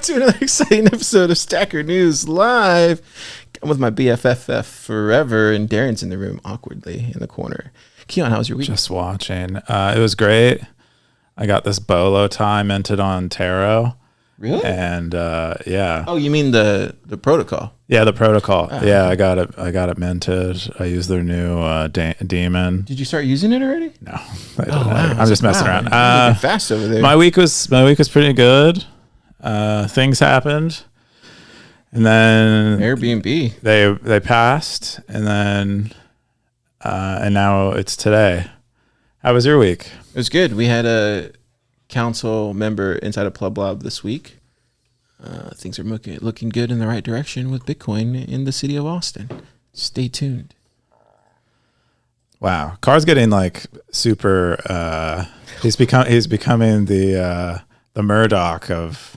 to another exciting episode of Stacker News Live. I'm with my BFF forever, and Darren's in the room awkwardly in the corner. Keyan, how was your week? Just watching. It was great. I got this bolo tie minted on Taro. Really? And yeah. Oh, you mean the protocol? Yeah, the protocol. Oh, yeah, okay. I got it minted. I used their new daemon. Did you start using it already? No, I didn't. Wow. I'm just messing around. You're looking fast over there. My week was pretty good. Things happened, and then Airbnb they passed, and then and now it's today. How was your week? It was good. We had a council member inside of Plub Lob this week. Things are looking good in the right direction with Bitcoin in the city of Austin. Stay tuned. Wow, Car's getting like super. He's becoming the Murdoch of.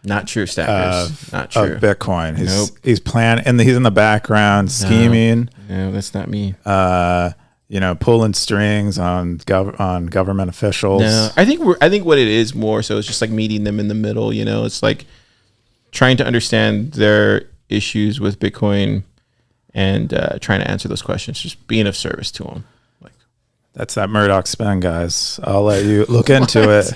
Not true, Stackers. Not true. Of Bitcoin. He's planning, and he's in the background scheming. No, that's not me. Pulling strings on government officials. No, I think what it is more so it's just like meeting them in the middle. It's like trying to understand their issues with Bitcoin and trying to answer those questions. Just being of service to them. That's that Murdoch Spin, guys. I'll let you look into it.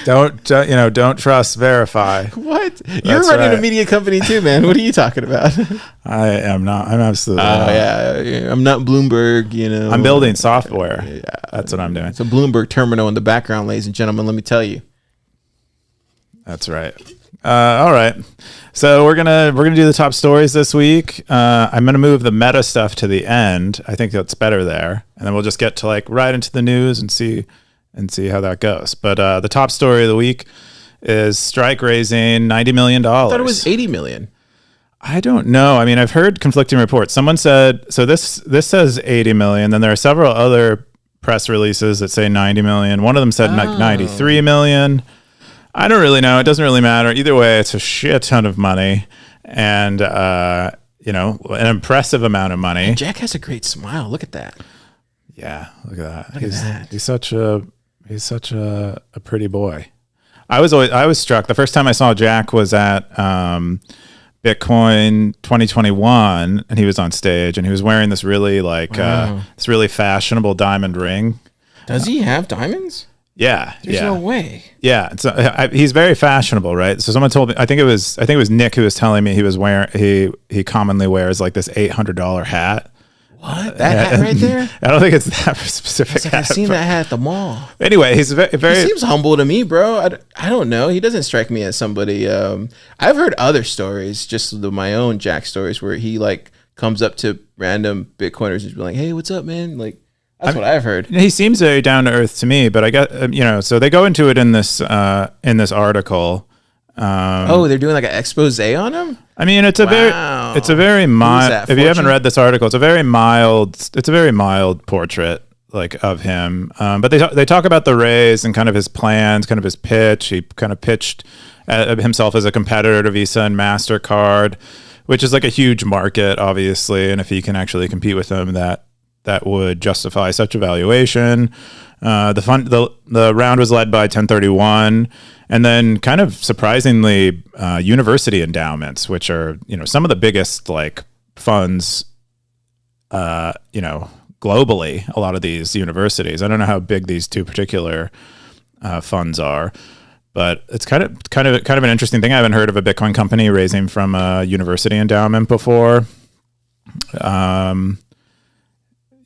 Don't trust, verify. What? You're running a media company too, man. What are you talking about? I am not. I'm absolutely not. Yeah. I'm not Bloomberg, I'm building software. Yeah. That's what I'm doing. It's a Bloomberg terminal in the background, ladies and gentlemen. Let me tell you. That's right. All right. So we're gonna do the top stories this week. I'm gonna move the meta stuff to the end. I think that's better there, and then we'll just get to right into the news and see how that goes. But the top story of the week is Strike raising $90 million. I thought it was $80 million. I don't know. I mean, I've heard conflicting reports. Someone said so. This says 80 million. Then there are several other press releases that say 90 million. One of them said 93 million. I don't really know. It doesn't really matter. Either way, it's a shit ton of money and, an impressive amount of money. And Jack has a great smile. Look at that. Yeah, look at that. He's such a pretty boy. I was struck. The first time I saw Jack was at Bitcoin 2021, and he was on stage, and he was wearing this really this really fashionable diamond ring. Does he have diamonds? Yeah, there's no way. Yeah, so he's very fashionable, right? So someone told me, I think it was Nick who was telling me he was wearing he commonly wears like this $800 hat. What? That hat right there? I don't think it's that specific. Hat, I've seen that hat at the mall. Anyway, he's very. He seems humble to me, bro. I don't know. He doesn't strike me as somebody. I've heard other stories, just my own Jack stories, where he comes up to random Bitcoiners and be like, "Hey, what's up, man?" That's what I've heard. He seems very down to earth to me, but I got so they go into it in this article. They're doing like an expose on him. I mean, it's a very mild. If you haven't read this article, it's a very mild portrait of him. But they talk about the raise and kind of his plans, kind of his pitch. He kind of pitched himself as a competitor to Visa and MasterCard, which is like a huge market, obviously, and if he can actually compete with them, that would justify such a valuation. The round was led by 1031, and then kind of surprisingly, university endowments, which are some of the biggest funds, globally. A lot of these universities. I don't know how big these two particular funds are, but it's kind of an interesting thing. I haven't heard of a Bitcoin company raising from a university endowment before.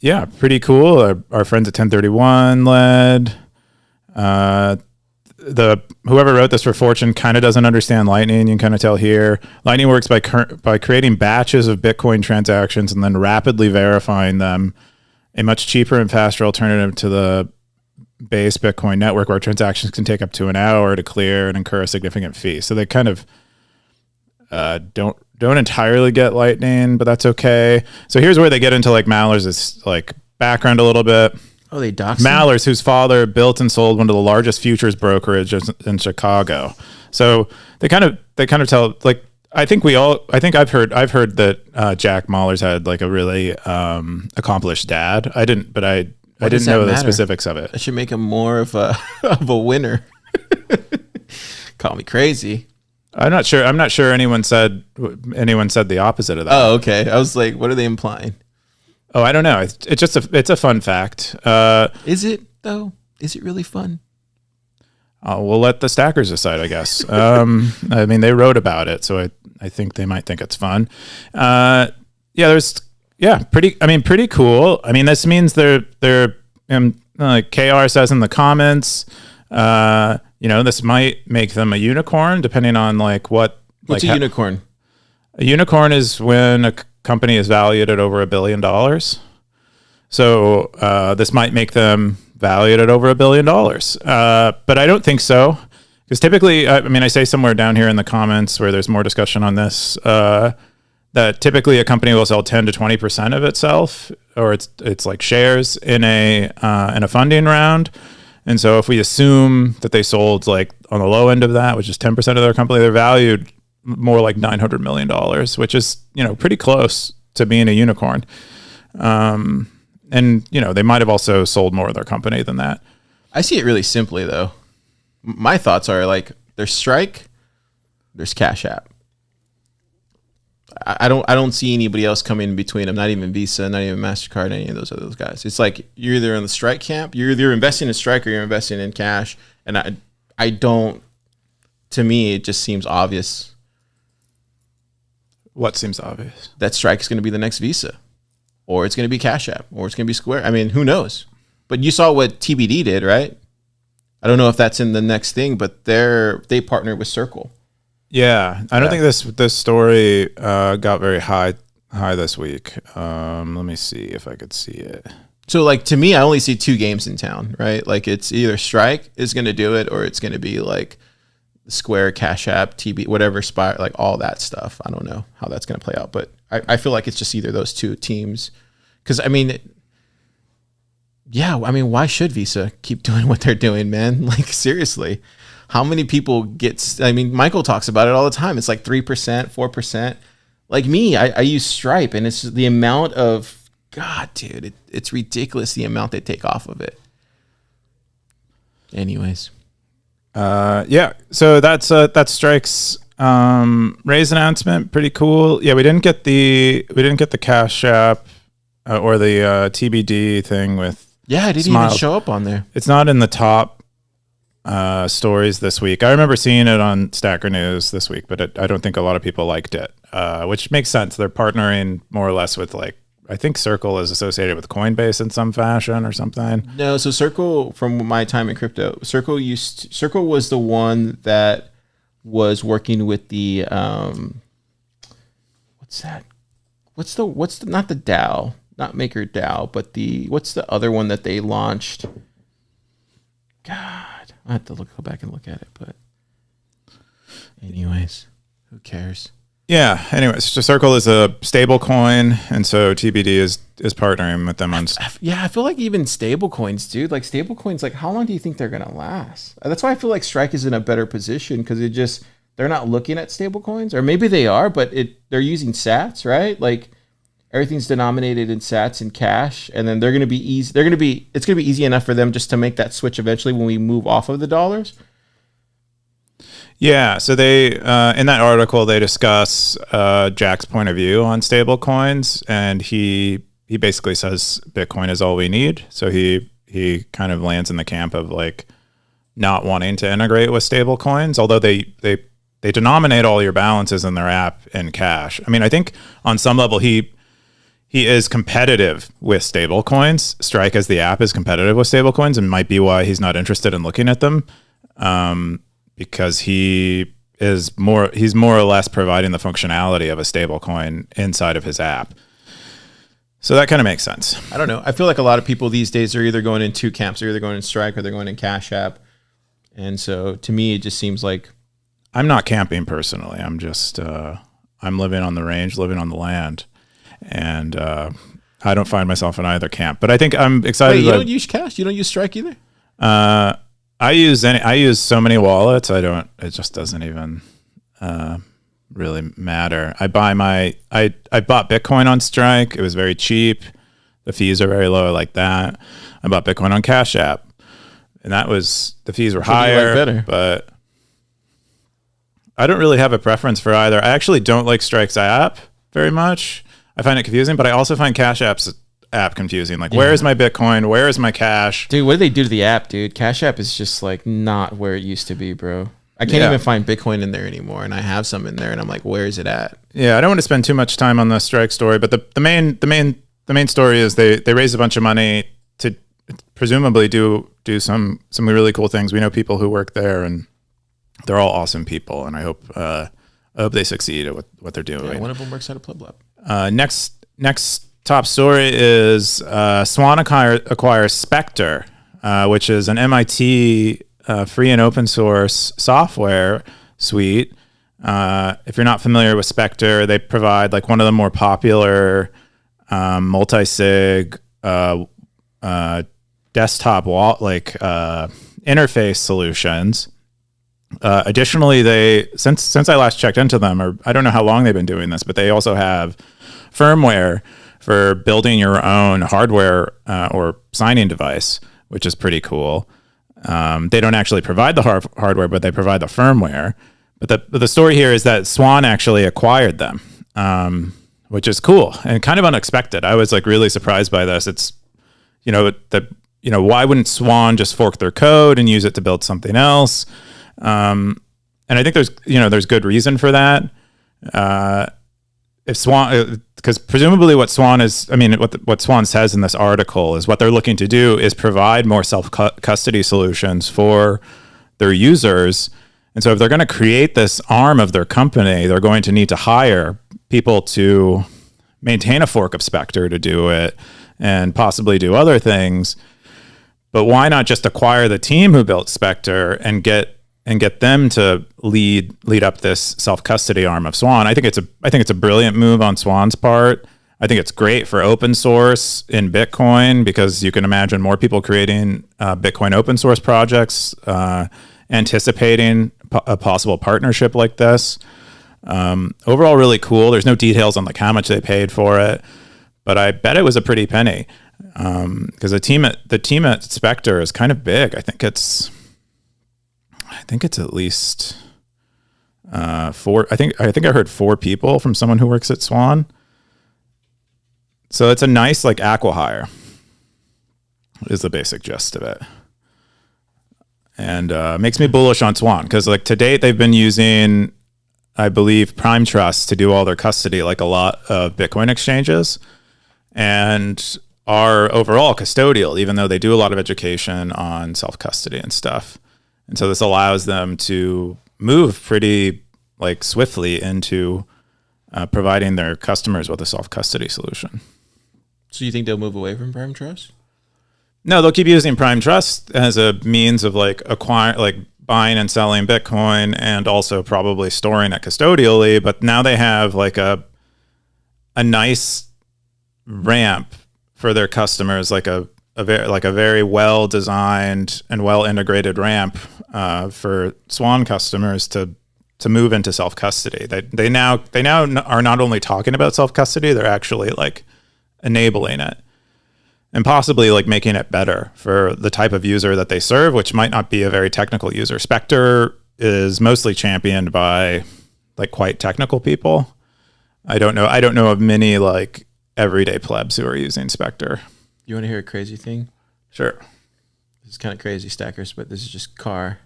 Yeah, pretty cool. Our friends at 1031 led. Whoever wrote this for Fortune kind of doesn't understand Lightning. You can kind of tell here. Lightning works by creating batches of Bitcoin transactions and then rapidly verifying them. A much cheaper and faster alternative to the base Bitcoin network, where transactions can take up to an hour to clear and incur a significant fee. So they kind of don't entirely get Lightning, but that's okay. So here's where they get into Mallers' background a little bit. Oh, they doxed Mallers, whose father built and sold one of the largest futures brokerages in Chicago. So they kind of tell I think I've heard that Jack Mallers had a really accomplished dad. I didn't know the specifics of it. I should make him more of a winner. Call me crazy. I'm not sure anyone said the opposite of that. Oh, okay. I was like, what are they implying? Oh, I don't know. It's a fun fact. Is it though? Is it really fun? We'll let the stackers decide, I guess. I mean, they wrote about it, so I think they might think it's fun. Pretty cool. I mean, this means they're like KR says in the comments, this might make them a unicorn, depending on like what. What's a unicorn? A unicorn is when a company is valued at over $1 billion. So this might make them valued at over $1 billion. But I don't think so. Because typically, I say somewhere down here in the comments where there's more discussion on this, that typically a company will sell 10 to 20% of itself, or it's like shares in a funding round. And so if we assume that they sold like on the low end of that, which is 10% of their company, they're valued more like $900 million, which is, pretty close to being a unicorn. And, they might have also sold more of their company than that. I see it really simply, though. My thoughts are like, there's Strike, there's Cash App. I don't see anybody else coming in between them, not even Visa, not even MasterCard, any of those guys. It's like you're either in the Strike camp, you're either investing in Strike or you're investing in Cash. And I don't, to me, it just seems obvious. What seems obvious? That Strike is going to be the next Visa. Or it's going to be Cash App, or it's going to be Square. I mean, who knows? But you saw what TBD did, right? I don't know if that's in the next thing, but they partnered with Circle. Yeah, I don't think this story got very high this week. Let me see if I could see it. So, like, to me, I only see two games in town, right? Like, it's either Strike is going to do it, or it's going to be like Square, Cash App, TB, whatever, Spire, like all that stuff. I don't know how that's going to play out, but I feel like it's just either those two teams. Because, why should Visa keep doing what they're doing, man? Like, seriously, how many people Michael talks about it all the time. It's like 3%, 4%. Like me, I use Stripe, and it's the amount of, God, dude, it's ridiculous the amount they take off of it. Anyways. So that's Strike's raise announcement. Pretty cool. Yeah, we didn't get the Cash App or the TBD thing with. Yeah, it didn't even show up on there. It's not in the top stories this week. I remember seeing it on Stacker News this week, but I don't think a lot of people liked it, which makes sense. They're partnering more or less with, like, I think Circle is associated with Coinbase in some fashion or something. No, so Circle, from my time in crypto, Circle was the one that was working with the what's that? What's the not the DAO, not MakerDAO, but what's the other one that they launched? God, I have to go back and look at it, but anyways, who cares? Yeah. Anyways, so Circle is a stable coin, and so TBD is partnering with them on. Yeah, I feel like even stable coins, dude. Like stable coins, like how long do you think they're gonna last? That's why I feel like Strike is in a better position because they're not looking at stable coins, or maybe they are, but they're using Sats, right? Like everything's denominated in Sats and cash, and then they're gonna be easy. It's gonna be easy enough for them just to make that switch eventually when we move off of the dollars. Yeah, so they in that article they discuss Jack's point of view on stable coins, and he basically says Bitcoin is all we need. So he kind of lands in the camp of like not wanting to integrate with stable coins, although they denominate all your balances in their app in cash. I mean, I think on some level he is competitive with stable coins. Strike as the app is competitive with stable coins, and might be why he's not interested in looking at them. Because he's more or less providing the functionality of a stable coin inside of his app. So that kind of makes sense. I don't know. I feel like a lot of people these days are either going in two camps. They're either going in Strike or they're going in Cash App. And so to me, it just seems like... I'm not camping personally. I'm just, I'm living on the range, living on the land. And I don't find myself in either camp. But I think I'm excited. Wait, you don't use Cash? You don't use Strike either? I use so many wallets. It just doesn't even really matter. I bought Bitcoin on Strike. It was very cheap. The fees are very low like that. I bought Bitcoin on Cash App, and the fees were higher, better. But I don't really have a preference for either. I actually don't like Strike's app very much. I find it confusing, but I also find Cash App's app confusing. Like, where is my Bitcoin? Where is my cash? Dude, what did they do to the app, dude? Cash App is just like not where it used to be, bro. I can't even find Bitcoin in there anymore, and I have some in there, and I'm like, where is it at? Yeah, I don't want to spend too much time on the Strike story, but the main story is they raised a bunch of money to presumably do some really cool things. We know people who work there, and they're all awesome people, and I hope they succeed at what they're doing. Yeah, one of them works at a Pleb Lab. Next top story is Swan acquires Specter, which is an MIT free and open source software suite. If you're not familiar with Specter, they provide like one of the more popular multi-sig desktop interface solutions. Additionally, since I last checked into them, or I don't know how long they've been doing this, but they also have firmware for building your own hardware or signing device, which is pretty cool. They don't actually provide the hardware, but they provide the firmware. But the story here is that Swan actually acquired them, which is cool and kind of unexpected. I was like really surprised by this. It's, why wouldn't Swan just fork their code and use it to build something else? And I think there's good reason for that. If Swan, because presumably what Swan says in this article is what they're looking to do is provide more self-custody solutions for their users. And so if they're going to create this arm of their company, they're going to need to hire people to maintain a fork of Specter to do it and possibly do other things. But why not just acquire the team who built Specter and get them to lead up this self-custody arm of Swan? I think it's a brilliant move on Swan's part. I think it's great for open source in Bitcoin because you can imagine more people creating Bitcoin open source projects, anticipating a possible partnership like this. Overall, really cool. There's no details on like how much they paid for it, but I bet it was a pretty penny because the team at Specter is kind of big. I think it's at least 4. I think I heard 4 people from someone who works at Swan. So it's a nice like acqui-hire is the basic gist of it. And makes me bullish on Swan because like to date they've been using, I believe, Prime Trust to do all their custody like a lot of Bitcoin exchanges, and are overall custodial, even though they do a lot of education on self-custody and stuff. And so this allows them to move pretty like swiftly into providing their customers with a self-custody solution. So you think they'll move away from Prime Trust? No, they'll keep using Prime Trust as a means of like buying and selling Bitcoin and also probably storing it custodially. But now they have like a nice ramp for their customers, like a very well designed and well integrated ramp for Swan customers to move into self custody. They now are not only talking about self custody, they're actually like enabling it and possibly like making it better for the type of user that they serve, which might not be a very technical user. Specter is mostly championed by like quite technical people. I don't know of many like everyday plebs who are using Specter. You want to hear a crazy thing? Sure. This is kind of crazy, Stackers, but this is just Car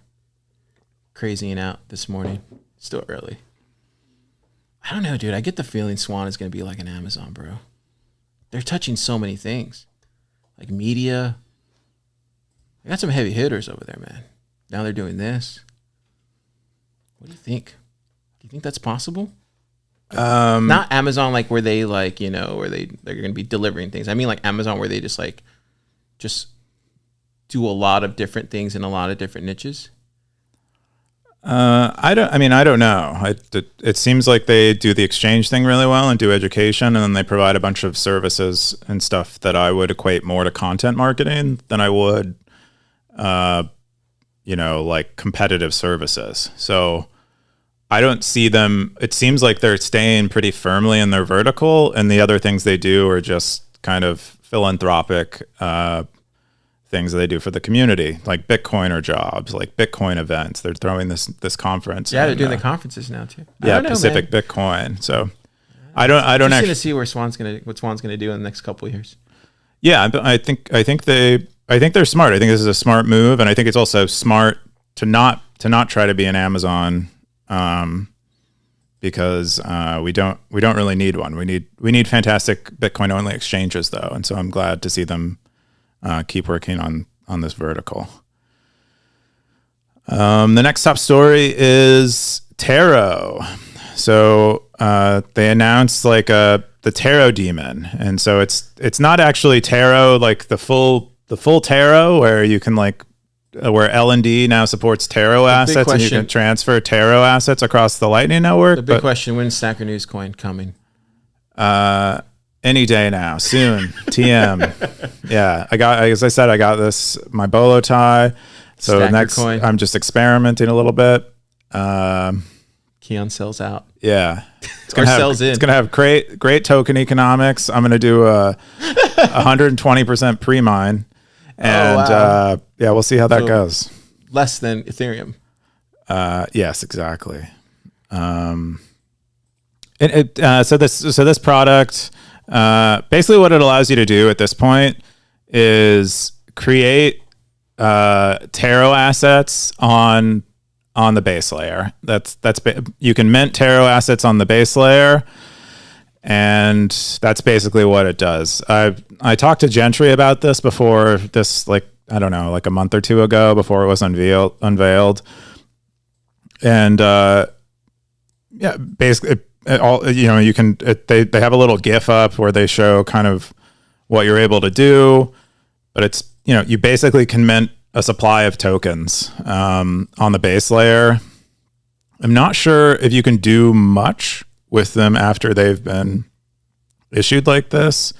crazying out this morning. Still early. I don't know, dude. I get the feeling Swan is going to be like an Amazon, bro. They're touching so many things. Like media. They got some heavy hitters over there, man. Now they're doing this. What do you think? Do you think that's possible? Not Amazon like where they like, where they're going to be delivering things. I mean like Amazon where they just do a lot of different things in a lot of different niches. I don't know. It seems like they do the exchange thing really well and do education, and then they provide a bunch of services and stuff that I would equate more to content marketing than I would, like competitive services. So I don't see them. It seems like they're staying pretty firmly in their vertical, and the other things they do are just kind of philanthropic things that they do for the community, like Bitcoiner jobs, like Bitcoin events. They're throwing this conference. Yeah, they're doing the conferences now too. Pacific Bitcoin. So I don't actually to see what Swan's gonna do in the next couple of years. Yeah, I think they're smart. I think this is a smart move, and I think it's also smart to not try to be an Amazon, because we don't really need one. We need fantastic Bitcoin only exchanges though, and so I'm glad to see them keep working on this vertical. The next top story is Taro. So they announced like the Taro daemon, and so it's not actually Taro like the full Taro where you can like where L&D now supports Taro assets and you can transfer Taro assets across the Lightning Network. The big question: when's Stacker News Coin coming? Any day now, soon. TM. Yeah, as I said, I got my bolo tie. So Stacker next, coin. I'm just experimenting a little bit. Keyan sells out. Yeah, It's gonna have great token economics. I'm gonna do a 120% pre-mine, and we'll see how that goes. Less than Ethereum. Yes, exactly. So this product, basically what it allows you to do at this point is create Taro assets on the base layer. You can mint Taro assets on the base layer, and that's basically what it does. I talked to Gentry about this before this, like I don't know, like a month or two ago, before it was unveiled, and basically you can they have a little GIF up where they show kind of what you're able to do, but it's you basically can mint a supply of tokens on the base layer. I'm not sure if you can do much with them after they've been issued like this.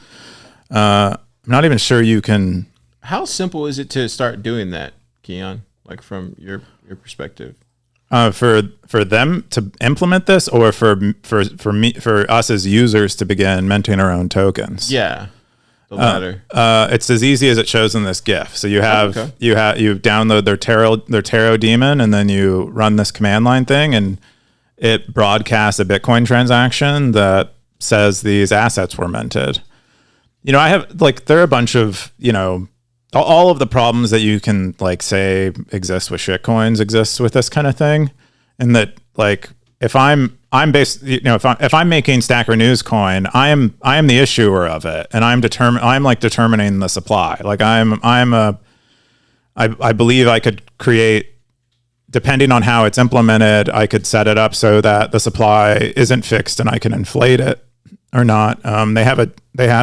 I'm not even sure you can. How simple is it to start doing that, Keyan? Like from your perspective? For them to implement this, or for us as users to begin minting our own tokens? Yeah. The latter. It's as easy as it shows in this GIF. So you download their Taro daemon, and then you run this command line thing, and it broadcasts a Bitcoin transaction that says these assets were minted. I have there are a bunch of all of the problems that you can say exist with shitcoins exists with this kind of thing, and that if I'm if I'm making Stacker News Coin, I am the issuer of it, and I'm determining the supply. I believe I could create, depending on how it's implemented, I could set it up so that the supply isn't fixed and I can inflate it or not. They have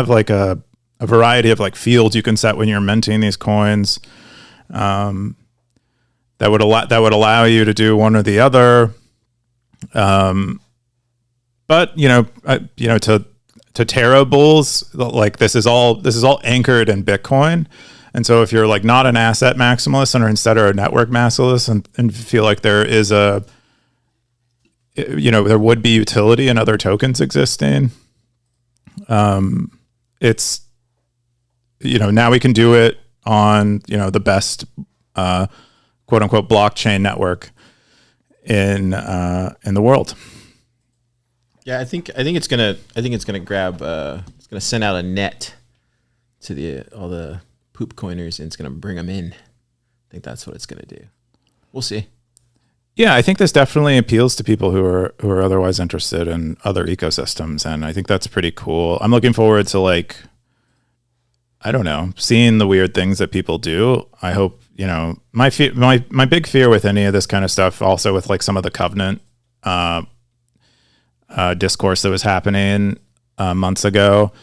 a variety of fields you can set when you're minting these coins. That would allow you to do one or the other. But to Taro bulls, this is all anchored in Bitcoin. And so if you're not an asset maximalist or instead are a network maximalist and feel like there is there would be utility in other tokens existing, it's now we can do it on the best quote unquote blockchain network in the world. Yeah, I think it's gonna grab it's gonna send out a net to all the poop coiners, and it's gonna bring them in. I think that's what it's gonna do. We'll see. Yeah, I think this definitely appeals to people who are otherwise interested in other ecosystems, and I think that's pretty cool. I'm looking forward to I don't know, seeing the weird things that people do. I hope my big fear with any of this kind of stuff, also with some of the Covenant discourse that was happening months ago,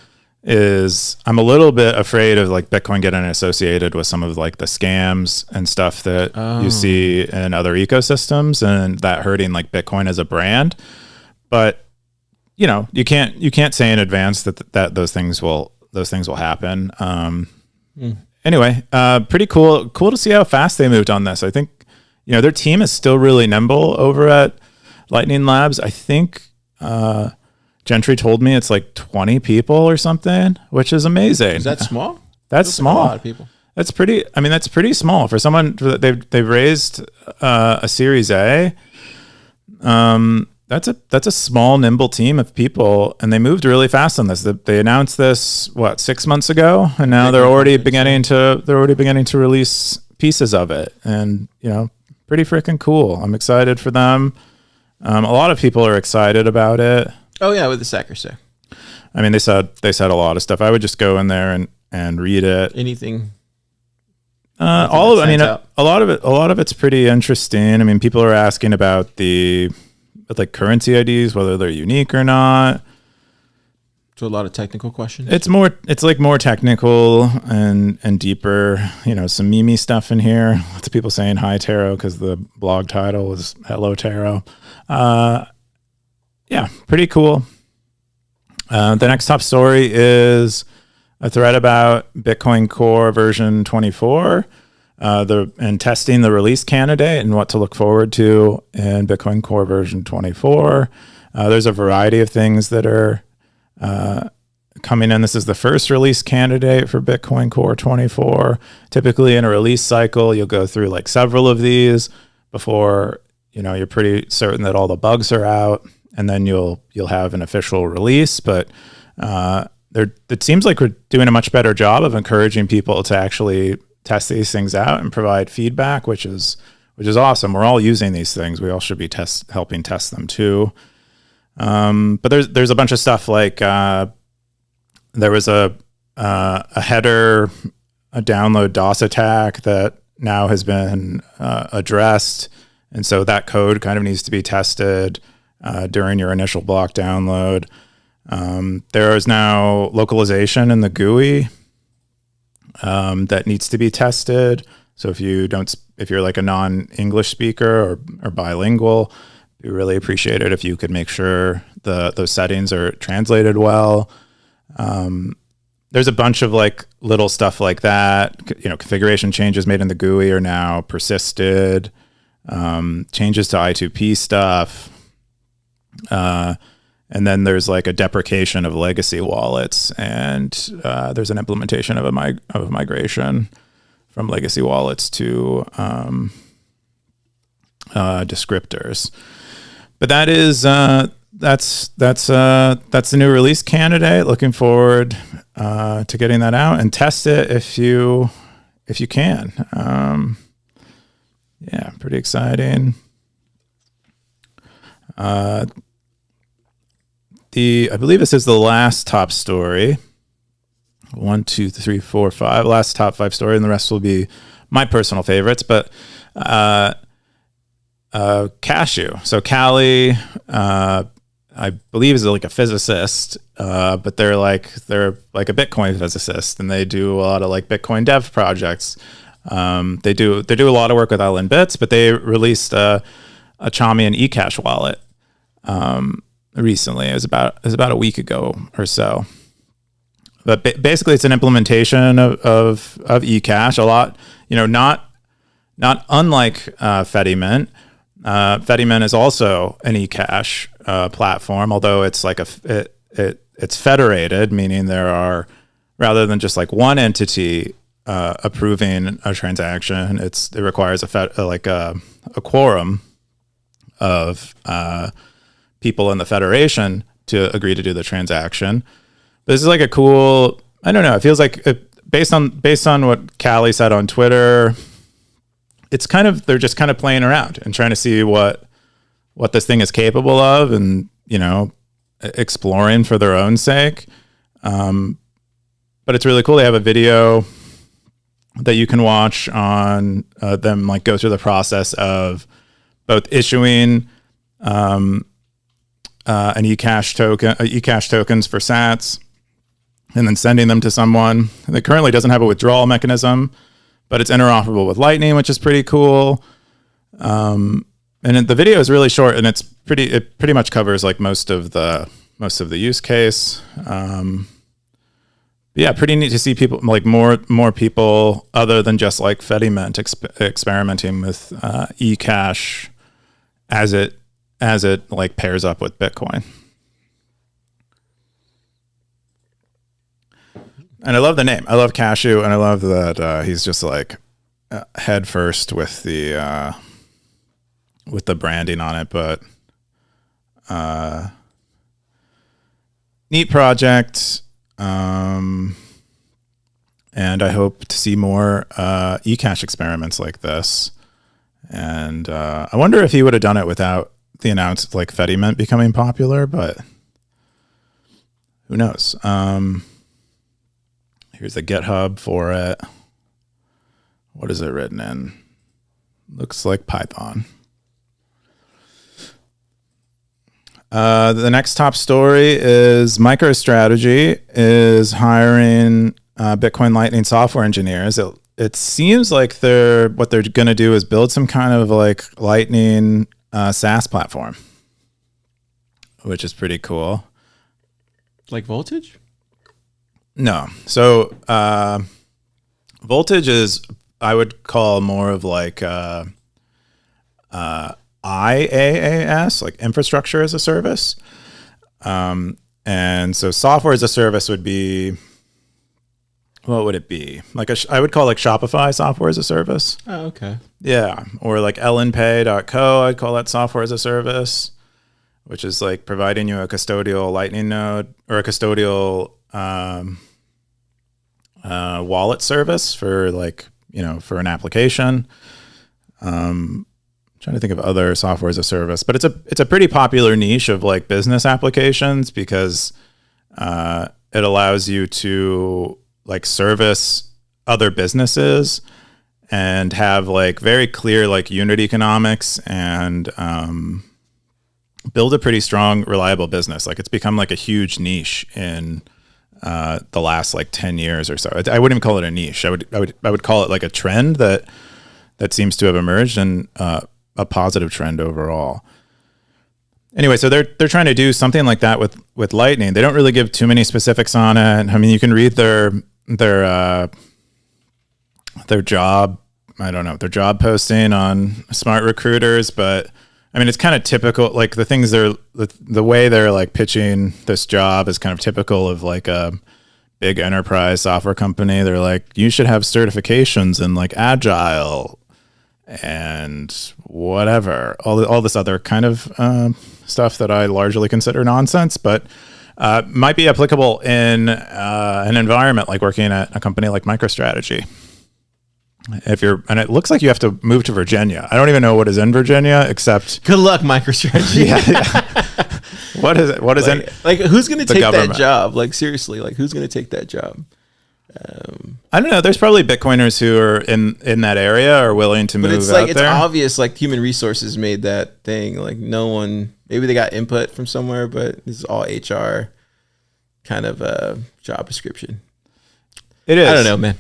is I'm a little bit afraid of Bitcoin getting associated with some of the scams and stuff that you see in other ecosystems, and that hurting Bitcoin as a brand. But you can't say in advance that those things will happen. Anyway, pretty cool to see how fast they moved on this. I think their team is still really nimble over at Lightning Labs. I think Gentry told me it's 20 people or something, which is amazing. Is that small? That's small. A lot of people. That's pretty. I mean, that's pretty small for someone. They've raised a Series A. That's a small, nimble team of people, and they moved really fast on this. They announced this 6 months ago, and now they're already beginning to release pieces of it, and pretty freaking cool. I'm excited for them. A lot of people are excited about it. Oh yeah, with the Sacker. I mean, they said a lot of stuff. I would just go in there and read it. Anything. A lot of it's pretty interesting. I mean, people are asking about the currency IDs, whether they're unique or not. So a lot of technical questions. It's more technical and deeper. Some meme stuff in here. Lots of people saying hi Taro because the blog title was Hello Taro. Yeah, pretty cool. The next top story is a thread about Bitcoin Core version 24, and testing the release candidate and what to look forward to in Bitcoin Core version 24. There's a variety of things that are coming in. This is the first release candidate for Bitcoin Core 24. Typically in a release cycle, you'll go through several of these before you're pretty certain that all the bugs are out, and then you'll have an official release. But it seems like we're doing a much better job of encouraging people to actually test these things out and provide feedback, which is awesome. We're all using these things. We all should be helping test them too. But there's a bunch of stuff there was a header, a download DOS attack that now has been addressed, and so that code kind of needs to be tested during your initial block download. There is now localization in the GUI that needs to be tested. So if you're like a non-English speaker or bilingual, we really appreciate it if you could make sure those settings are translated well. There's a bunch of little stuff like that. Configuration changes made in the GUI are now persisted. Changes to I2P stuff. And then there's a deprecation of legacy wallets, and there's an implementation of a migration from legacy wallets to descriptors. But that is that's the new release candidate. Looking forward to getting that out and test it if you can. Yeah, pretty exciting. I believe this is the last top story. 1, 2, 3, 4, 5. Last top 5 story, and the rest will be my personal favorites. But Cashew. So Callie, I believe is a physicist, but they're like a Bitcoin physicist, and they do a lot of Bitcoin dev projects. They do a lot of work with Island Bits, but they released a Chamian Ecash wallet recently. It was about a week ago or so. But basically, it's an implementation of Ecash. A lot, not unlike Fedimint. Fedimint is also an Ecash platform, although it's it's federated, meaning there are, rather than just one entity approving a transaction, it requires a quorum of people in the federation to agree to do the transaction. But this is a cool, I don't know, it feels based on what Callie said on Twitter, they're just kind of playing around and trying to see what this thing is capable of, and exploring for their own sake. But it's really cool. They have a video that you can watch on them go through the process of both issuing an Ecash tokens for Sats, and then sending them to someone. It currently doesn't have a withdrawal mechanism, but it's interoperable with Lightning, which is pretty cool. And the video is really short, and it pretty much covers most of the use case. Yeah, pretty neat to see people more people other than just Fedimint experimenting with Ecash as it pairs up with Bitcoin. And I love the name. I love Cashew, and I love that he's just like head first with the branding on it. But neat project, and I hope to see more Ecash experiments like this. And I wonder if he would have done it without the announced like Fediment becoming popular, but who knows? Here's a GitHub for it. What is it written in? Looks like Python. The next top story is Microstrategy is hiring Bitcoin Lightning software engineers. It seems like what they're going to do is build some kind of like Lightning SaaS platform, which is pretty cool. Like Voltage? No. So Voltage is, I would call more of like IaaS, like infrastructure as a service. And so software as a service would be, what would it be? Like I would call like Shopify software as a service. Oh, okay. Yeah. Or like lnpay.co, I'd call that software as a service, which is like providing you a custodial Lightning node or a custodial wallet service for like, for an application. Trying to think of other software as a service, but it's a pretty popular niche of like business applications because it allows you to like service other businesses and have like very clear like unit economics and build a pretty strong, reliable business. Like it's become like a huge niche in the last like 10 years or so. I wouldn't even call it a niche. I would call it like a trend that seems to have emerged and a positive trend overall. Anyway, so they're trying to do something like that with Lightning. They don't really give too many specifics on it. I mean, you can read their job, I don't know, their job posting on Smart Recruiters, but I mean, it's kind of typical, like the way they're like pitching this job is kind of typical of like a big enterprise software company. They're like, you should have certifications in like Agile and whatever, all this other kind of stuff that I largely consider nonsense, but might be applicable in an environment like working at a company like MicroStrategy. And it looks like you have to move to Virginia. I don't even know what is in Virginia, except good luck, MicroStrategy. Yeah. What is it? What is it? Like, who's going to take that job? Like, seriously, like, who's going to take that job? I don't know. There's probably Bitcoiners who are in that area are willing to move it's out like, there. It's obvious, like, human resources made that thing. Like, no one, maybe they got input from somewhere, but this is all HR kind of job description. It is. I don't know, man.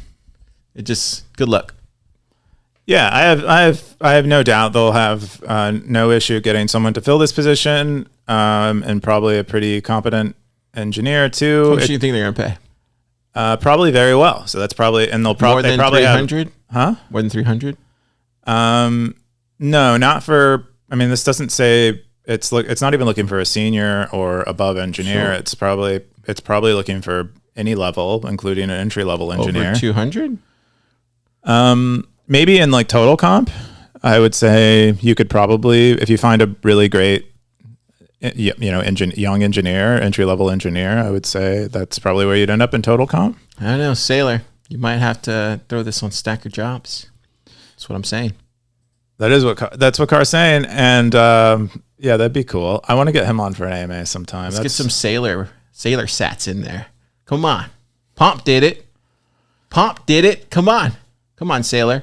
It just, good luck. Yeah, I have no doubt they'll have no issue getting someone to fill this position, and probably a pretty competent engineer too. How much do you think they're gonna pay? Probably very well. So that's probably, and they'll probably more than 300. Huh? More than 300? No, not for. I mean, this doesn't say it's not even looking for a senior or above engineer. Sure. It's probably looking for any level, including an entry level engineer. Over 200? Maybe in like total comp, I would say you could probably, if you find a really great, young engineer, entry level engineer, I would say that's probably where you'd end up in total comp. I don't know, Sailor. You might have to throw this on Stacker Jobs. That's what I'm saying. That's what Car's saying, and yeah, that'd be cool. I want to get him on for an AMA sometime. Let's get some Sailor sats in there. Come on, Pomp did it. Come on, Sailor.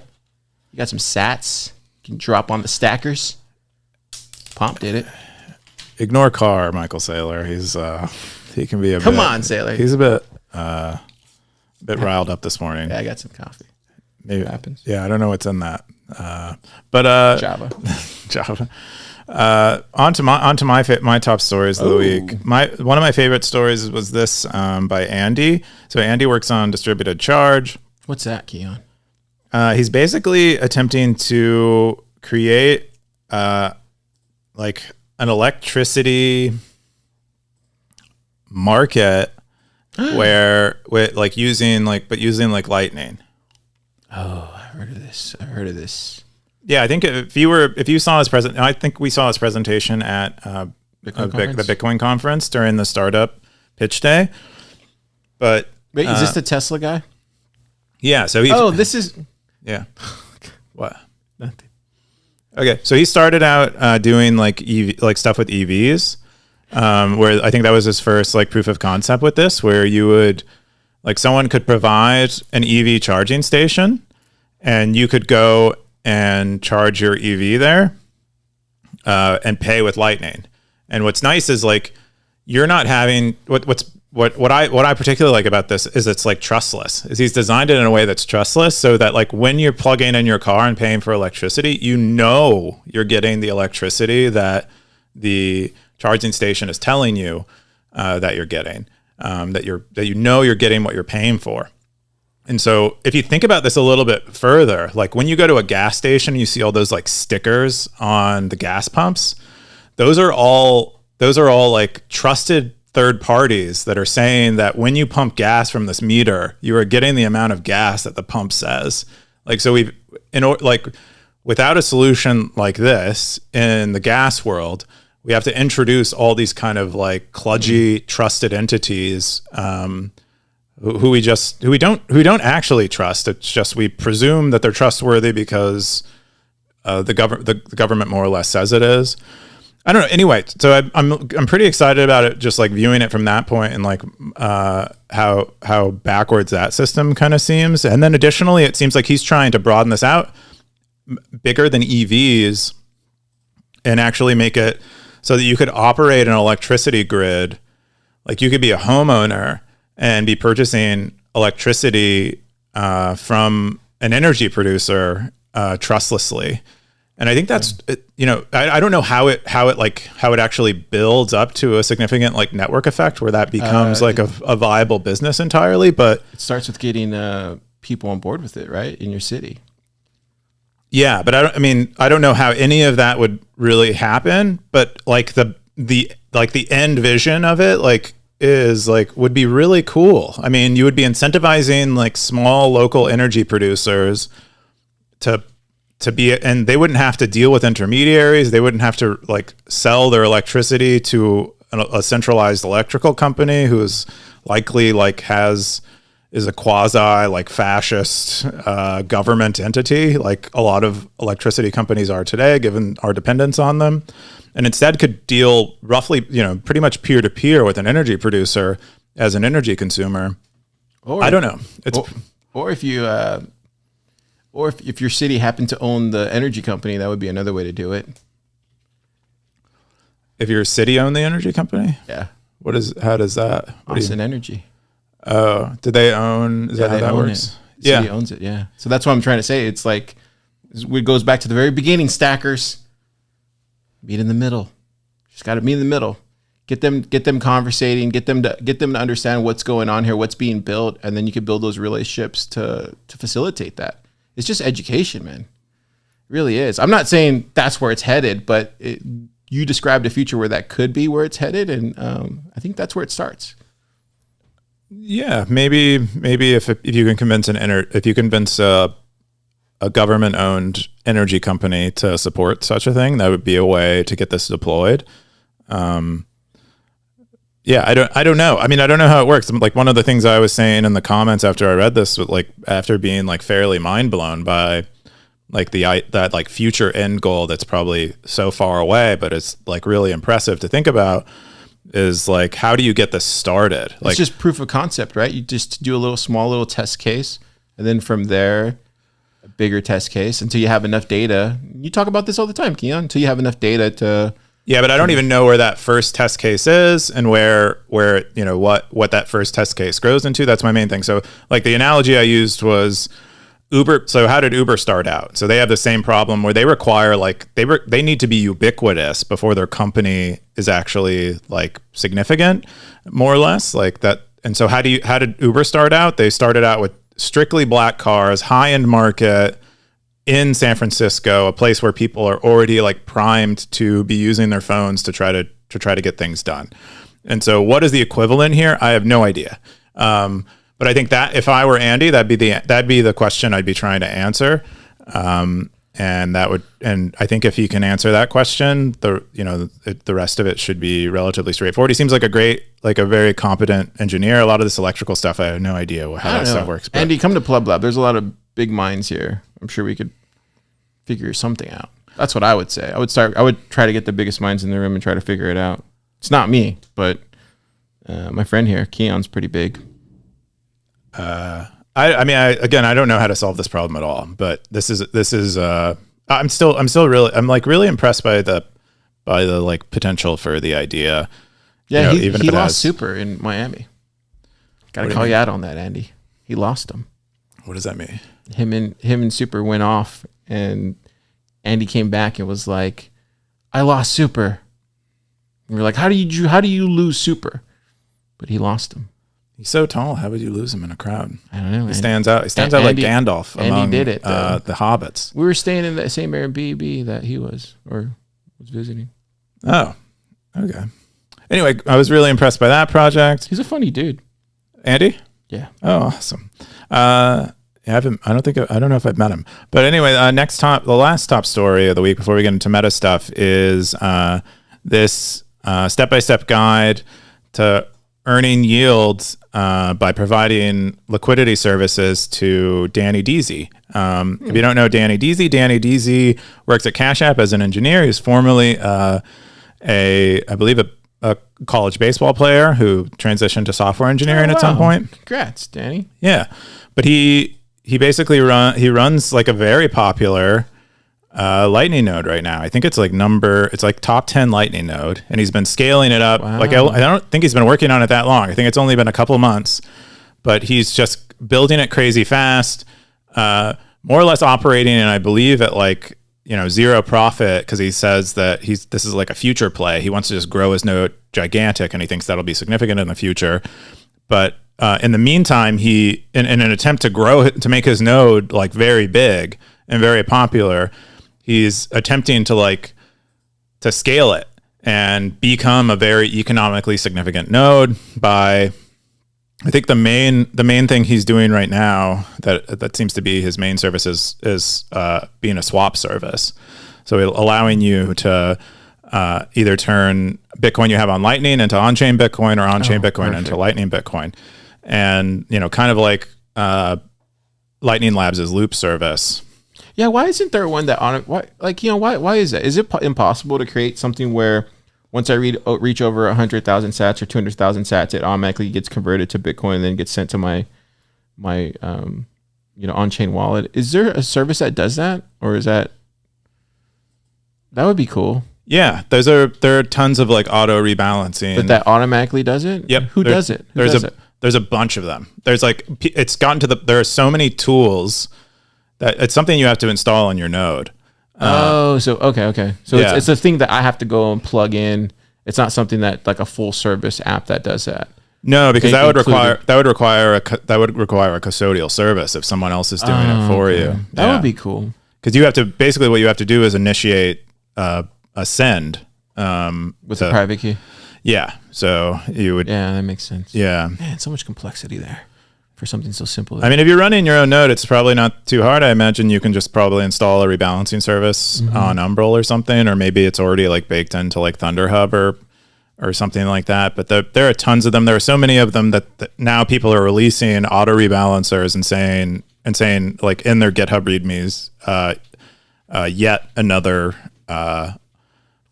You got some sats you can drop on the stackers. Pomp did it. Ignore Car, Michael Saylor. He can be a Come on, Sailor. He's a bit riled up this morning. Yeah, I got some coffee. Maybe it happens. Yeah, I don't know what's in that. But Java. Onto my top stories of the week. One of my favorite stories was this by Andy. So Andy works on distributed charge. What's that, Keyan? He's basically attempting to create like an electricity market where with like using like lightning. Oh, I've heard of this. Yeah, I think if you saw his I think we saw his presentation at the Bitcoin conference during the startup pitch day. But wait, is this the Tesla guy? Yeah. So this is yeah. What? Nothing. Okay, so he started out doing like stuff with EVs, where I think that was his first like proof of concept with this, where you would like someone could provide an EV charging station, and you could go and charge your EV there, and pay with Lightning. And what's nice is like you're not having what I particularly like about this is it's like trustless. Is he's designed it in a way that's trustless, so that like when you're plugging in your car and paying for electricity, you know you're getting the electricity that the charging station is telling you that you're getting, that you're getting what you're paying for. And so if you think about this a little bit further, like when you go to a gas station, you see all those like stickers on the gas pumps. Those are all like trusted third parties that are saying that when you pump gas from this meter, you are getting the amount of gas that the pump says. Like, so without a solution like this in the gas world, we have to introduce all these kind of like kludgy trusted entities, who we don't actually trust. It's just we presume that they're trustworthy because the government more or less says it is. I don't know. Anyway, so I'm pretty excited about it, just like viewing it from that point, and like how backwards that system kind of seems. And then additionally, it seems like he's trying to broaden this out bigger than EVs and actually make it so that you could operate an electricity grid. Like you could be a homeowner and be purchasing electricity from an energy producer trustlessly. And I think that's, I don't know how it actually builds up to a significant like network effect where that becomes like a viable business entirely. But it starts with getting people on board with it, right? In your city. Yeah. But I don't know how any of that would really happen, but like the end vision of it, like, is like would be really cool. I mean, you would be incentivizing like small local energy producers to be, and they wouldn't have to deal with intermediaries. They wouldn't have to like sell their electricity to a centralized electrical company who's likely like is a quasi like fascist government entity, like a lot of electricity companies are today, given our dependence on them. And instead could deal roughly, pretty much peer to peer with an energy producer as an energy consumer. Or I don't know. Or if you, or if your city happened to own the energy company, that would be another way to do it. If your city owned the energy company? Yeah. How does that? Austin Energy. Oh, do they own? Is that how that works? The city owns it. Yeah. So that's what I'm trying to say. It's like, it goes back to the very beginning, stackers. Meet in the middle. Just got to meet in the middle. Get them conversating. Get them to understand what's going on here, what's being built, and then you can build those relationships to facilitate that. It's just education, man. It really is. I'm not saying that's where it's headed, but you described a future where that could be where it's headed, and I think that's where it starts. Yeah, maybe if you can convince a government-owned energy company to support such a thing, that would be a way to get this deployed. Yeah, I don't know. I mean, I don't know how it works. Like one of the things I was saying in the comments after I read this, like after being like fairly mind blown by like that like future end goal that's probably so far away, but it's like really impressive to think about, is like, how do you get this started? Like, it's just proof of concept, right? You just do a small little test case, and then from there, a bigger test case until you have enough data. You talk about this all the time, Keyan, until you have enough data to. Yeah, but I don't even know where that first test case is and where what that first test case grows into. That's my main thing. So like the analogy I used was Uber. So how did Uber start out? So they have the same problem where they require like they need to be ubiquitous before their company is actually like significant, more or less like that. And so how did Uber start out? They started out with strictly black cars, high-end market in San Francisco, a place where people are already like primed to be using their phones to try to get things done. And so what is the equivalent here? I have no idea. But I think that if I were Andy, that'd be the question I'd be trying to answer. And I think if he can answer that question, the rest of it should be relatively straightforward. He seems like a very competent engineer. A lot of this electrical stuff, I have no idea how that stuff works. But Andy, come to Pleb Lab. There's a lot of big minds here. I'm sure we could figure something out. That's what I would say. I would try to get the biggest minds in the room and try to figure it out. It's not me, but my friend here, Keyan's pretty big. I don't know how to solve this problem at all, but this is I'm really impressed by the like potential for the idea. Yeah, he lost Super in Miami. Got to call you out on that, Andy. He lost him. What does that mean? Him and Super went off, and Andy came back and was like, "I lost Super." And we're like, "How do you lose Super?" But he lost him. He's so tall. How would you lose him in a crowd? I don't know. He stands out. He stands out like Gandalf among did it, the hobbits. We were staying in the same Airbnb that he was visiting. Oh, okay. Anyway, I was really impressed by that project. He's a funny dude. Andy? Yeah. Oh, awesome. I don't know if I've met him. But anyway, the last top story of the week before we get into meta stuff is this step-by-step guide to earning yields by providing liquidity services to Danny Deasy. If you don't know Danny Deasy works at Cash App as an engineer. He's formerly I believe a college baseball player who transitioned to software engineering at some point. Congrats, Danny. Yeah, but he basically runs like a very popular Lightning node right now. I think it's like top 10 Lightning node, and he's been scaling it up. Wow. Like I don't think he's been working on it that long. I think it's only been a couple of months, but he's just building it crazy fast, more or less operating, and I believe at like, zero profit, because he says that this is like a future play. He wants to just grow his node gigantic, and he thinks that'll be significant in the future. But in the meantime, he in an attempt to make his node like very big and very popular, he's attempting to scale it and become a very economically significant node by, I think the main thing he's doing right now that seems to be his main service is being a swap service. So allowing you to either turn Bitcoin you have on Lightning into on-chain Bitcoin, or on-chain Bitcoin into Lightning Bitcoin. And, kind of like Lightning Labs' Loop service. Yeah, why isn't there one that why is that? Is it impossible to create something where once I reach over 100,000 sats or 200,000 sats, it automatically gets converted to Bitcoin and then gets sent to my on-chain wallet? Is there a service that does that, or is that would be cool? Yeah, there are tons of like auto rebalancing, but that automatically does it. Yep. Who does it? There's a bunch of them. There's there are so many tools that it's something you have to install on your node. Okay. So yeah. It's a thing that I have to go and plug in. It's not something that like a full service app that does that. No, because that would require a custodial service if someone else is doing it for you. That would be cool. Because you have to basically what you have to do is initiate a send with a private key. Yeah. So you would. Yeah, that makes sense. Yeah. Man, so much complexity there for something so simple. I mean, if you're running your own node, it's probably not too hard. I imagine you can just probably install a rebalancing service on Umbrel or something, or maybe it's already like baked into like Thunderhub or something like that. But there are tons of them. There are so many of them that now people are releasing auto rebalancers and saying like in their GitHub readmes, yet another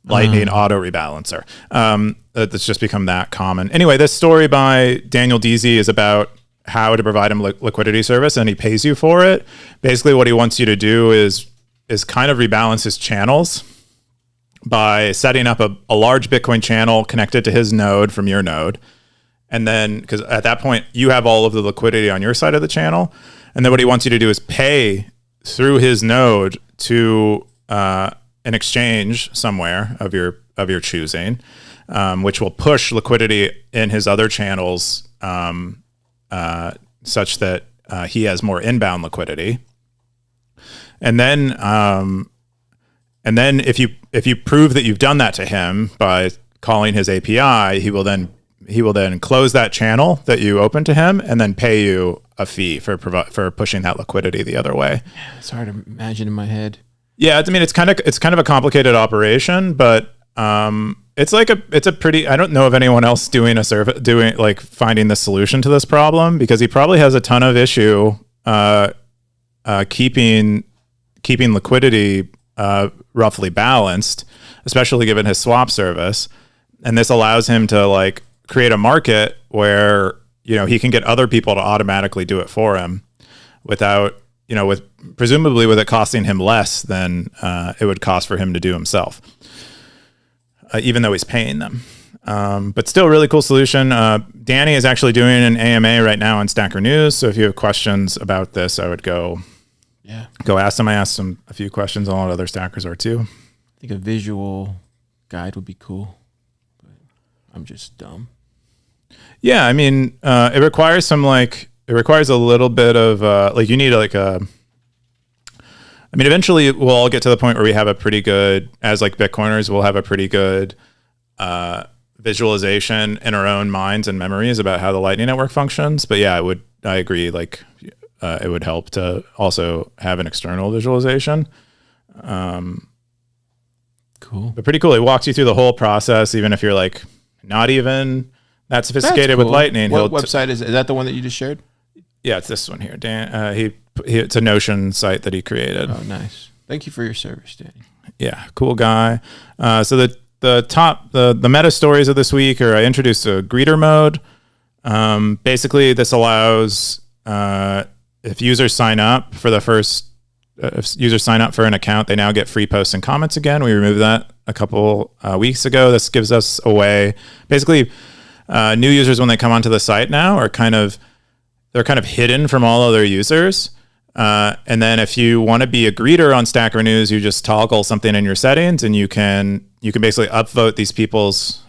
Lightning auto rebalancer. That's just become that common. Anyway, this story by Daniel Deasy is about how to provide him liquidity service, and he pays you for it. Basically, what he wants you to do is kind of rebalance his channels by setting up a large Bitcoin channel connected to his node from your node. And then, because at that point, you have all of the liquidity on your side of the channel. And then what he wants you to do is pay through his node to an exchange somewhere of your choosing, which will push liquidity in his other channels such that he has more inbound liquidity. And then if you prove that you've done that to him by calling his API, he will then he will then close that channel that you open to him and then pay you a fee for pushing that liquidity the other way. Yeah, it's hard to imagine in my head. Yeah, I mean, it's kind of a complicated operation, but it's a pretty. I don't know of anyone else doing finding the solution to this problem, because he probably has a ton of issue keeping liquidity roughly balanced, especially given his swap service. And this allows him to like create a market where, you know, he can get other people to automatically do it for him without, you know, presumably with it costing him less than it would cost for him to do himself, even though he's paying them. But still, really cool solution. Danny is actually doing an AMA right now on Stacker News. So if you have questions about this, I would go ask them. I asked him a few questions. A lot of other stackers are too. I think a visual guide would be cool, but I'm just dumb. Yeah, I mean, it requires a little bit of you need eventually we'll all get to the point where we have a pretty good, as like Bitcoiners, we'll have a pretty good visualization in our own minds and memories about how the Lightning Network functions. But yeah, I agree. Like, it would help to also have an external visualization. Cool. But pretty cool. He walks you through the whole process, even if you're like not even that sophisticated with Lightning. What website is that the one that you just shared? Yeah, it's this one here. Dan, it's a Notion site that he created. Oh, nice. Thank you for your service, Danny. Yeah, cool guy. So the meta stories of this week are, I introduced a greeter mode. Basically, this allows if users sign up for an account, they now get free posts and comments again. We removed that a couple weeks ago. This gives us a way. Basically, new users, when they come onto the site now, they're kind of hidden from all other users. And then if you want to be a greeter on Stacker News, you just toggle something in your settings, and you can basically upvote these people's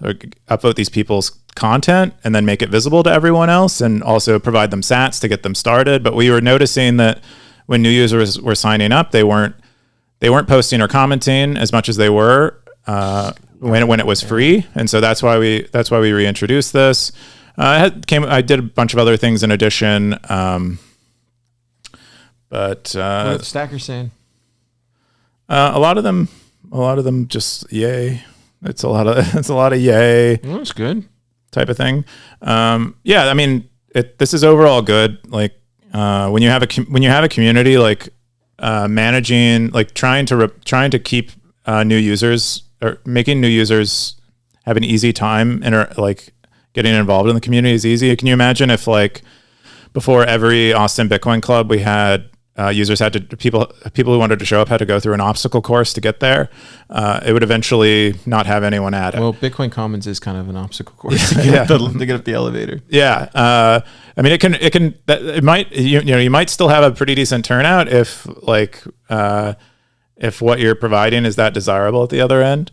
content and then make it visible to everyone else, and also provide them sats to get them started. But we were noticing that when new users were signing up, they weren't posting or commenting as much as they were when it was free, and so that's why we reintroduced this. I did a bunch of other things in addition, but what are the stackers saying? A lot of them just yay. It's a lot of yay. Well, that's good. Type of thing. Yeah, I mean, this is overall good. Like when you have a community, like managing, like trying to keep new users, or making new users have an easy time and like getting involved in the community is easy. Can you imagine if, like, before every Austin Bitcoin Club, we had people who wanted to show up had to go through an obstacle course to get there? It would eventually not have anyone at it. Well, Bitcoin Commons is kind of an obstacle course to get up the elevator. Yeah. I mean, you might still have a pretty decent turnout if what you're providing is that desirable at the other end.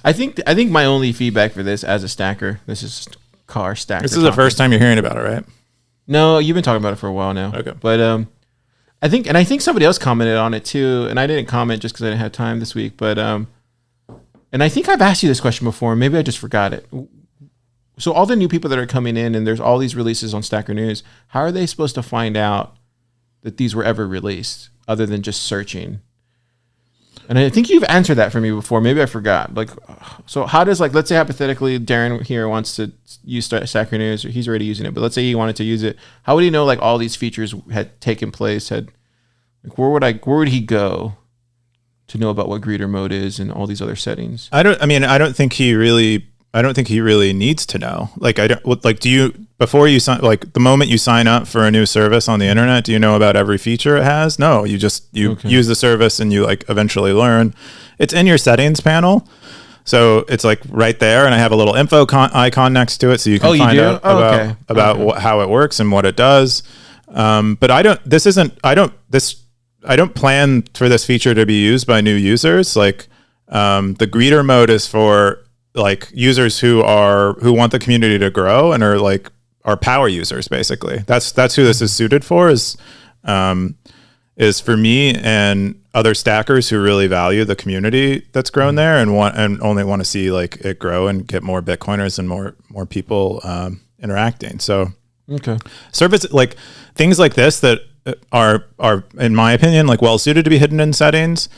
I think my only feedback for this as a stacker, this is Car Stacker. This is the first time you're hearing about it, right? No, you've been talking about it for a while now. Okay. But I think somebody else commented on it too, and I didn't comment just because I didn't have time this week. But and I think I've asked you this question before. Maybe I just forgot it. So all the new people that are coming in, and there's all these releases on Stacker News. How are they supposed to find out that these were ever released, other than just searching? And I think you've answered that for me before. Maybe I forgot. Like, so how does, like, let's say hypothetically Darren here wants to use Stacker News, or he's already using it, but let's say he wanted to use it. How would he know, like, all these features had taken place? Where would he go to know about what greeter mode is and all these other settings? I don't think he really needs to know. Do you, before you sign, like the moment you sign up for a new service on the internet, do you know about every feature it has? No, you use the service and you like eventually learn. It's in your settings panel. So it's like right there, and I have a little info icon next to it, so you can find out about how it works and what it does. But I don't plan for this feature to be used by new users. Like the greeter mode is for like users who want the community to grow and are power users, basically. That's who this is suited for, is is for me and other stackers who really value the community that's grown there and only want to see like it grow and get more Bitcoiners and more people interacting. So service like things like this that are in my opinion like well suited to be hidden in settings.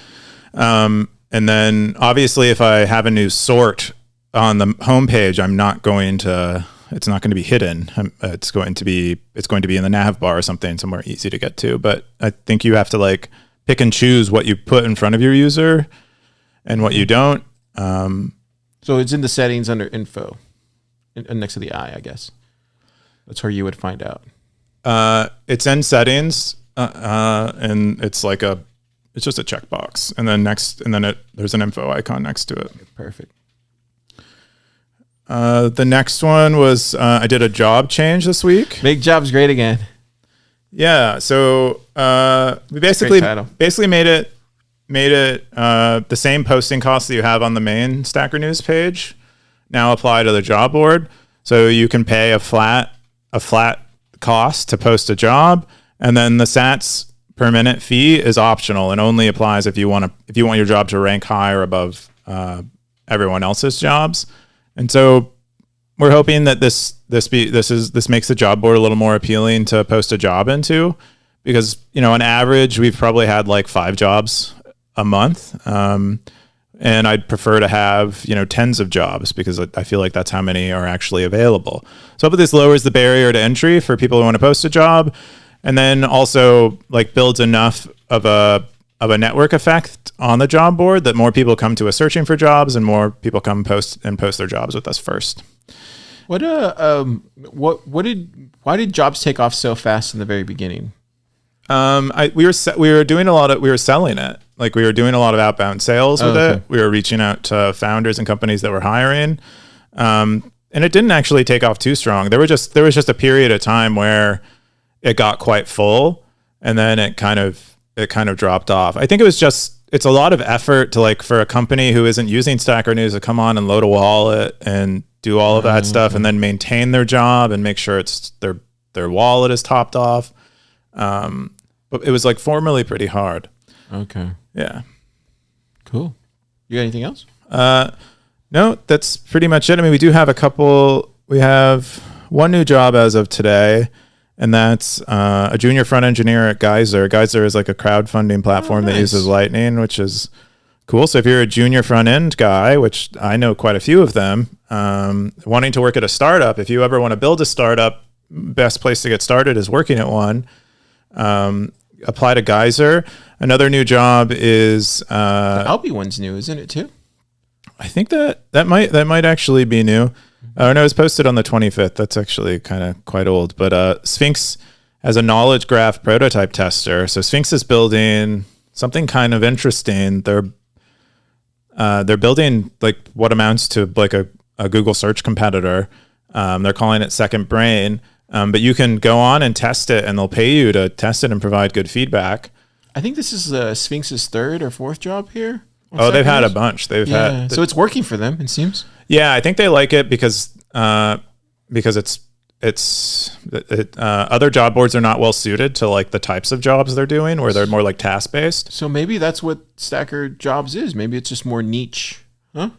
And then obviously if I have a new sort on the homepage, it's not going to be hidden. It's going to be in the nav bar or something, somewhere easy to get to. But I think you have to like pick and choose what you put in front of your user and what you don't. So it's in the settings under info, next to the I guess. That's where you would find out. It's in settings, and it's just a checkbox, and then there's an info icon next to it. Perfect. The next one was I did a job change this week. Make jobs great again. Yeah, so we basically made it the same posting costs that you have on the main Stacker News page now apply to the job board. So you can pay a flat cost to post a job, and then the sats per minute fee is optional and only applies if you want your job to rank high or above everyone else's jobs. And so we're hoping that this makes the job board a little more appealing to post a job into, because on average we've probably had like 5 jobs a month, and I'd prefer to have tens of jobs because I feel like that's how many are actually available. So hopefully this lowers the barrier to entry for people who want to post a job, and then also like builds enough of a network effect on the job board that more people come to us searching for jobs and more people come post their jobs with us first. Why did jobs take off so fast in the very beginning? We were selling it. Like we were doing a lot of outbound sales with it. We were reaching out to founders and companies that were hiring. And it didn't actually take off too strong. There was just a period of time where it got quite full, and then it kind of dropped off. I think it's a lot of effort to like for a company who isn't using Stacker News to come on and load a wallet and do all of that stuff and then maintain their job and make sure it's their wallet is topped off. But it was like formally pretty hard. Okay. Yeah. Cool. You got anything else? No, that's pretty much it. I mean, we have one new job as of today, and that's a junior front engineer at Geyser. Geyser is like a crowdfunding platform that uses Lightning, which is cool. So if you're a junior front end guy, which I know quite a few of them, wanting to work at a startup, if you ever want to build a startup, best place to get started is working at one. Apply to Geyser. Another new job is the Albi one's new, isn't it too? I think that might actually be new. No, it was posted on the 25th. That's actually kind of quite old. But Sphinx has a knowledge graph prototype tester. So Sphinx is building something kind of interesting. They're building like what amounts to like a Google search competitor. They're calling it Second Brain. But you can go on and test it, and they'll pay you to test it and provide good feedback. I think this is Sphinx's 3rd or 4th job here. They've had a bunch. So it's working for them, it seems. Yeah, I think they like it because other job boards are not well suited to like the types of jobs they're doing, where they're more like task based. So maybe that's what Stacker Jobs is. Maybe it's just more niche, huh?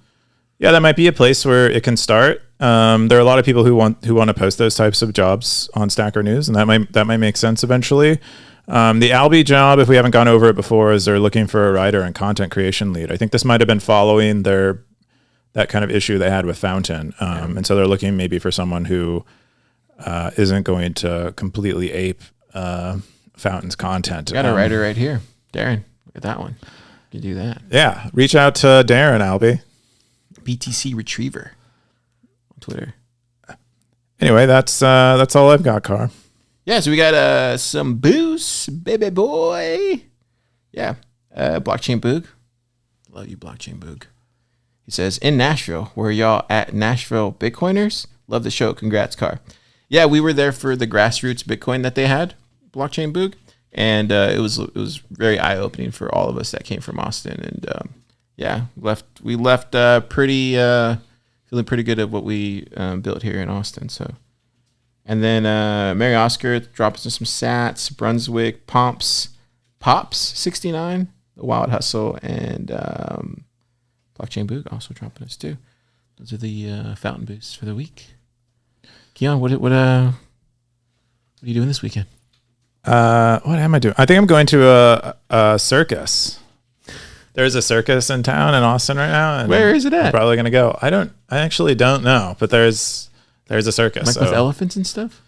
Yeah, that might be a place where it can start. There are a lot of people who want to post those types of jobs on Stacker News, and that might make sense eventually. The Albi job, if we haven't gone over it before, is they're looking for a writer and content creation lead. I think this might have been following that kind of issue they had with Fountain, and so they're looking maybe for someone who isn't going to completely ape Fountain's content. Got a writer right here, Darren. Look at that one. You can do that. Yeah, reach out to Darren, Albi. BTC Retriever on Twitter. Anyway, that's all I've got, Car. Yeah, so we got some booze, baby boy. Yeah, Blockchain Boog. Love you, Blockchain Boog. He says, in Nashville, where y'all at Nashville Bitcoiners? Love the show. Congrats, Car. Yeah, we were there for the grassroots Bitcoin that they had, Blockchain Boog. And it was very eye-opening for all of us that came from Austin. And yeah, we left pretty feeling pretty good at what we built here in Austin. So, and then Mary Oscar drops in some sats, Brunswick, Pomps, Pops 69, The Wild Hustle, and Blockchain Boog also dropping us too. Those are the fountain boosts for the week. Keyan, what are you doing this weekend? What am I doing? I think I'm going to a circus. There's a circus in town in Austin right now. And where is it at? I'm probably gonna go. I actually don't know, but there's a circus. Like with elephants and stuff?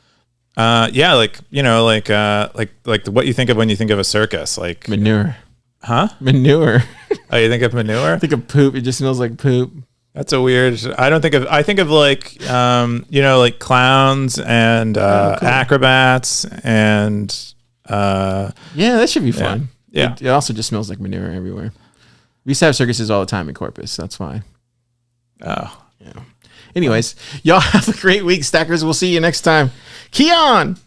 Yeah, like what you think of when you think of a circus, like manure. Huh? Manure. Oh, you think of manure? I think of poop. It just smells like poop. That's a weird. I think of like like clowns and cool. Acrobats and yeah, that should be fun. Yeah. It also just smells like manure everywhere. We used to have circuses all the time in Corpus. That's why. Oh. Yeah. Anyways, y'all have a great week, Stackers. We'll see you next time. Keyan!